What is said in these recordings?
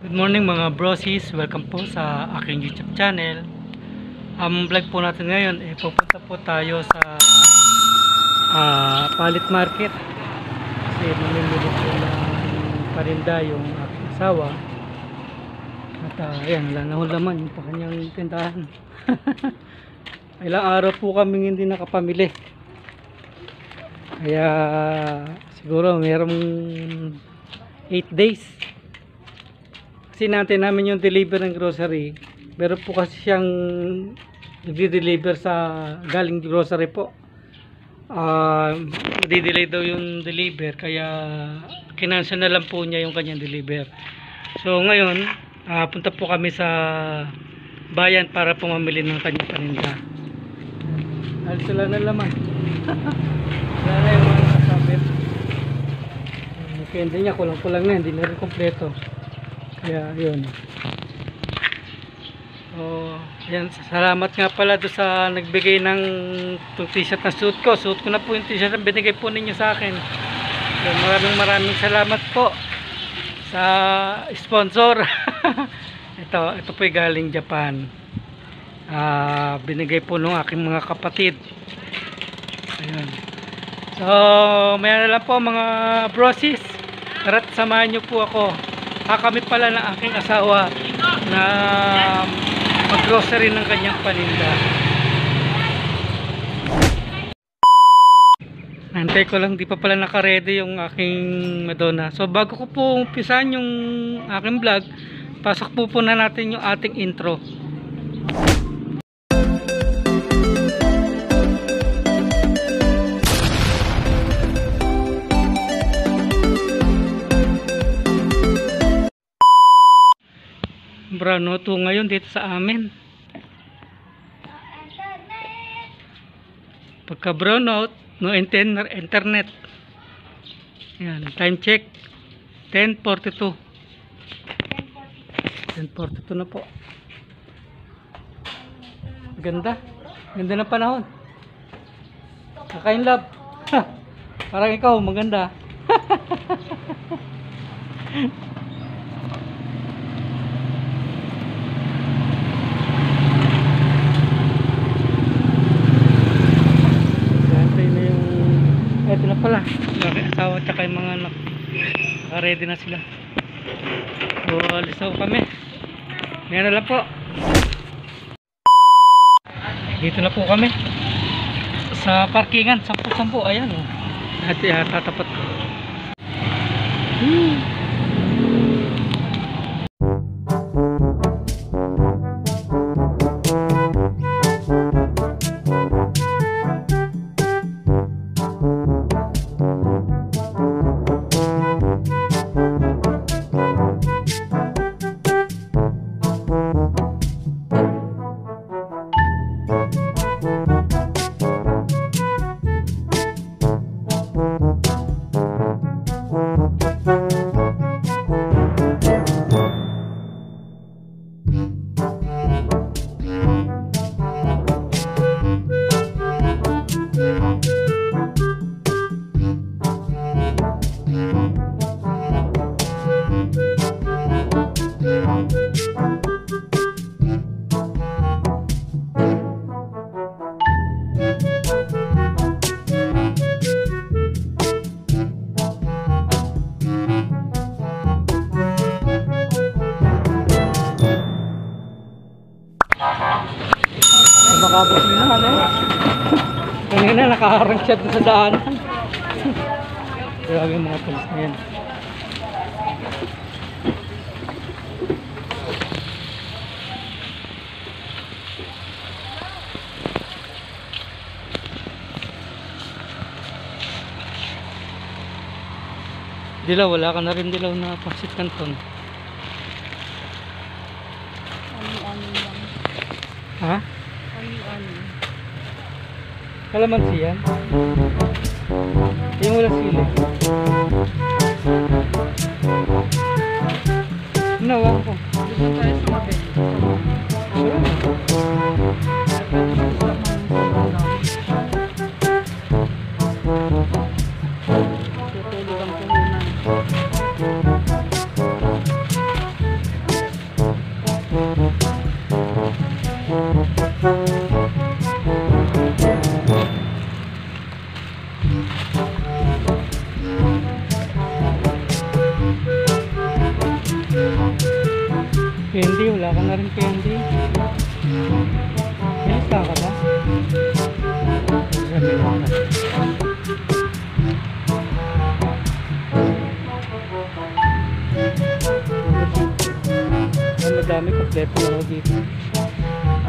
Good morning mga brosis, welcome po sa aking YouTube channel. Ang vlog po natin ngayon, pupunta po tayo sa Palit Market kasi mamimili po ng parinda yung aking asawa at ayan, wala na ho laman yung pa kanyang tindahan. Ilang araw po kaming hindi nakapamili, kaya siguro mayroong 8 days. Sinantay namin yung deliver ng grocery. Meron po kasi siyang nagdi-deliver sa galing grocery po. Di-delay daw yung deliver, kaya kinansel na lang po niya yung kanyang deliver. So ngayon, punta po kami sa bayan para pumamili ng kanyang paninda. Alis sila na laman. Wala na yung mga nakasabit. Kaya niya, kulang-kulang na, hindi na rin kompleto. Kaya yun. Yan, salamat nga pala doon sa nagbigay ng t-shirt na suit ko. Suit ko na po yung t-shirt na binigay po ninyo sa akin. So, maraming salamat po sa sponsor. ito po yung galing Japan. Binigay po nung aking mga kapatid. Ayun. So maya na lang po mga brosis, tara't samahan nyo po ako. Kami pala ng aking asawa na mag-grocery ng kanyang paninda. Antay ko lang, di pa pala naka-ready yung aking Madonna. So bago ko po umpisan yung aking vlog, pasok po na natin yung ating intro. Brownout to ngayon dito sa amin. Pagka brownout, no internet. Yan, time check 10:42. 10:42 na po. Ganda. Ganda ng panahon. Kakain love. Parang ikaw maganda. Ito na pala, asawa at yung mga anak, naka-ready na sila. So alis na kami. Meron lang po. Dito na po kami sa parkingan, 10-10. Ayan o, tatapat ko. Makabot nyo na, ano? Kanina nakaharang siya sa daanan. Grabe yung mga pulis na yan. Dilaw, wala ka na rin dilaw na Pancit Canton. Ha? Kalamansi yan? Yung wala sili. Nawa ko. Dito tayo sa mabel. Tutulog ang puhunan. Candy, wala ka na rin candy. Ilista ka ba? Sabi mo na. Ang madami, kompleto na ako dito.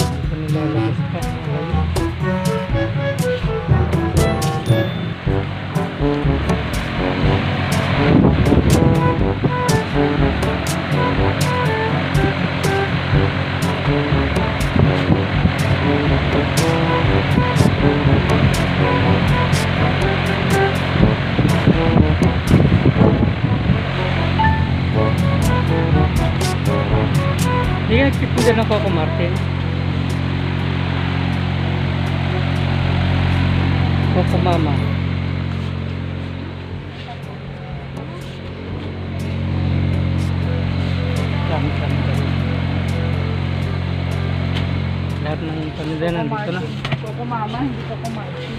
Ito nilalabas pa. Hindi ka nagtitinda ng Coco Martin? Coco Mama. Dami. Lahat ng paninda nandito na. Coco Mama, hindi Coco Martin.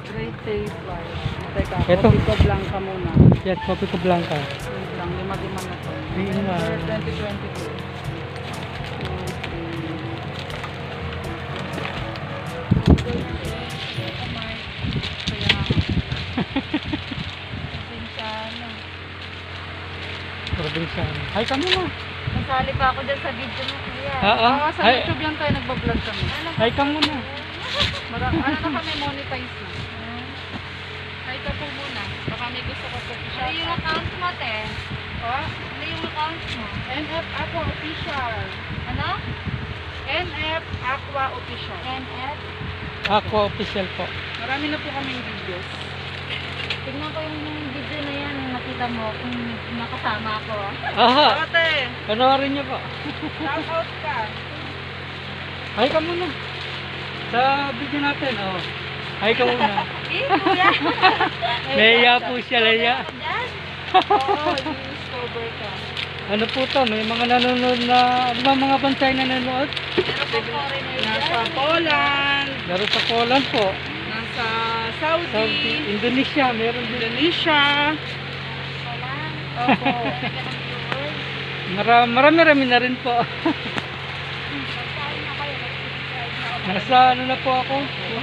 Great taste wise. Teka, Ito. Coffee ko Blanca muna. Yan, Coffee ko Blanca. Wait lang, lima-lima na to. Ayun na. November 2022. Probinsyano. Ay, kami na. Nasali pa ako dyan sa video mo, kuya. Oo, sa Ay, YouTube lang tayo nagbablog kami. ay ka muna. Ano na kami monetize na. Hi ka po muna. Baka may gusto ko po Ano i-shout yung out. account mo, te? Oh, Ano yung account mo? NF Aqua Official. Ano? NF Aqua Official. NF? Ako official po. Marami na po kaming videos. Tignan ko yung video na yan. Nakita mo kung nakasama ako. Aha, Ate, panoorin niyo po. shout out ka. Ay ka muna. Sa video natin, oh. Ay ka muna. Eh, kuya! Leia po siya, Leia. Dyan. Oo, discover ka. Ano po to? May mga nanonood na, ano ba mga bansay na nanonood? Meron pong foreigner Nasa dyan. Poland, Laro sa Poland po. nasa Saudi, Saudi, Indonesia, meron din. Indonesia. Wala. Opo. Teka ng viewers. Marami-rami na rin po. Magkain na kayo. Nag-subscribe na ako. Nasa ano na po ako?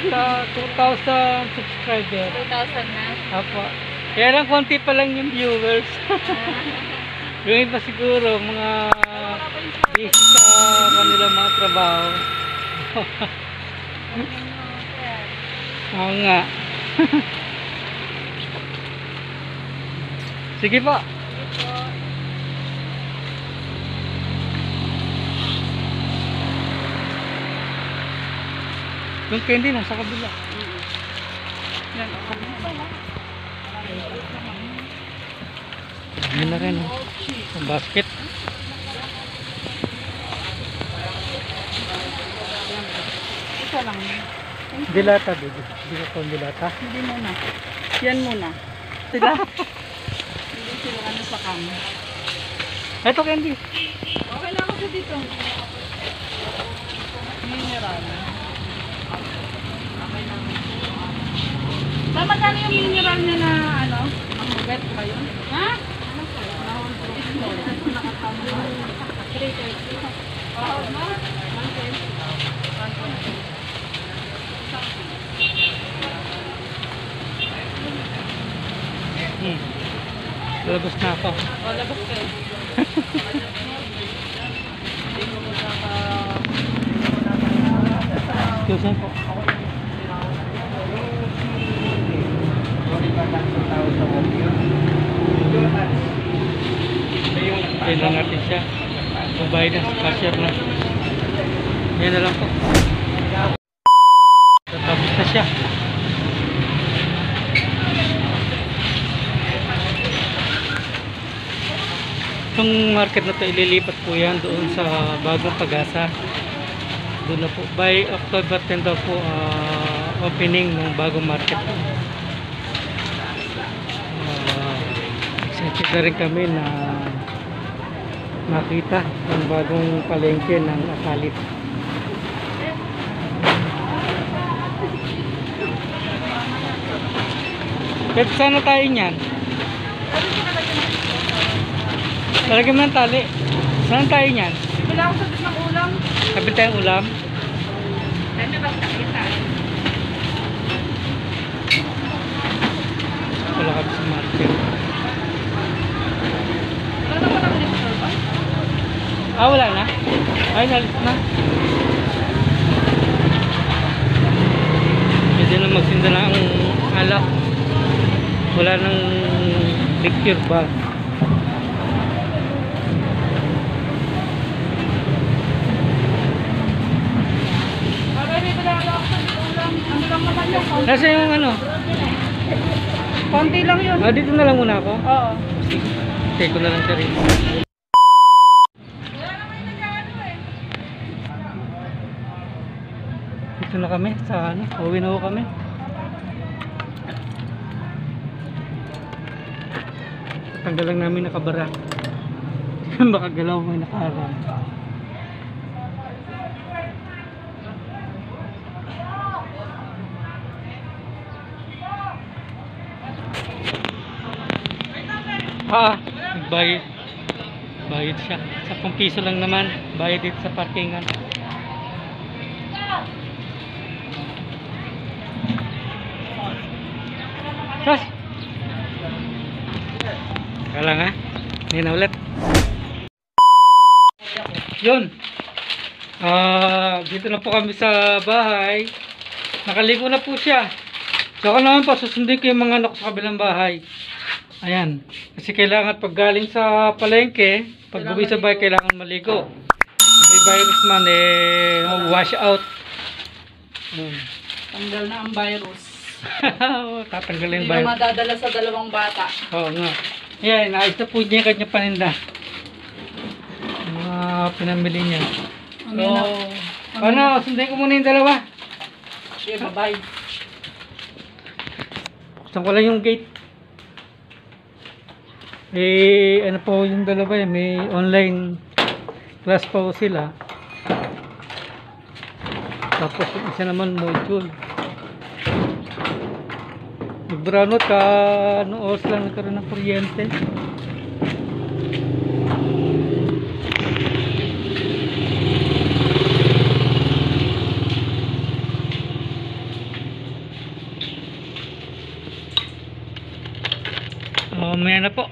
Nasa 2,000 subscriber. 2,000 na. Apo. Kaya lang konti pa lang yung viewers. Yung iba siguro mga busy sa kanilang mga trabaho. Oo nga. Sige po. Yung candy nasa kabila. Yan, Yun na rin. Oh. Ang basket. Isa lang. Dilata, baby. Hindi ko pang dilata. Hindi muna. Yan muna. Sila? Hindi sila ano sa kami. Ito candy. Okay lang ako dito. Mineral. Okay lang. Tama magkano yung mineral niya na ano? Ang wet ba yun? Ha? Ano po? Nakatama. 330. Oo, no? 120. Labas na ako. O, labas kayo. Hindi ko Excuse me po. Ayun lang natin siya. Babayad na. Cashier na. Yan na lang po. Tapos na siya. Itong market na to ililipat po yan doon sa Bagong Pag-asa. Doon na po. By October 10 daw po opening ng bagong market. Excited na rin kami na makita ang bagong palengke ng Akalit. Pwede sana tayo niyan. Talagyan mo ng tali. Saan tayo niyan? Bibili ako sa ng ulam. Sabi tayong ulam. Dami ba kita? Wala kami sa market. Wala naman ang lipster ba? Ah, wala na? Ay, nalis na. Pwede na magsinda na ang alak. Wala nang picture ba? Bagay, bibili ako sa ulam. Ano lang naman yun? Nasa yung ano? Konti lang yun. Ah, dito na lang muna ako. Oo. Take ko na lang siya rin. Dito na kami sa ano, uwi na ho kami. Tanggal lang namin nakabara. Baka galaw may nakaharang. Nagbayad. Bayad siya. 10 piso lang naman. Bayad dito sa parkingan. Sos! Kala nga. Hindi na ulit. Yun. Dito na po kami sa bahay. Nakaligo na po siya. So ako naman po, susundin ko yung mga anak sa kabilang bahay. Ayan. Kasi kailangan pag galing sa palengke, pag uwi sa bahay, kailangan maligo. May virus man, wash out. Tanggal na ang virus. Tatanggalin Hindi virus. na madadala sa dalawang bata. Oo nga. Ayan, naayos na po niya yung kanya paninda. Mga pinamili niya. So, ano, sundin ko muna yung dalawa. Okay, bye-bye. Buksan ko lang yung gate. Ano po yung dalawa may online class pa po sila. Tapos yung isa naman module. Nag-brownout ka, anong oras lang nagkaroon ng kuryente. Mamaya na po.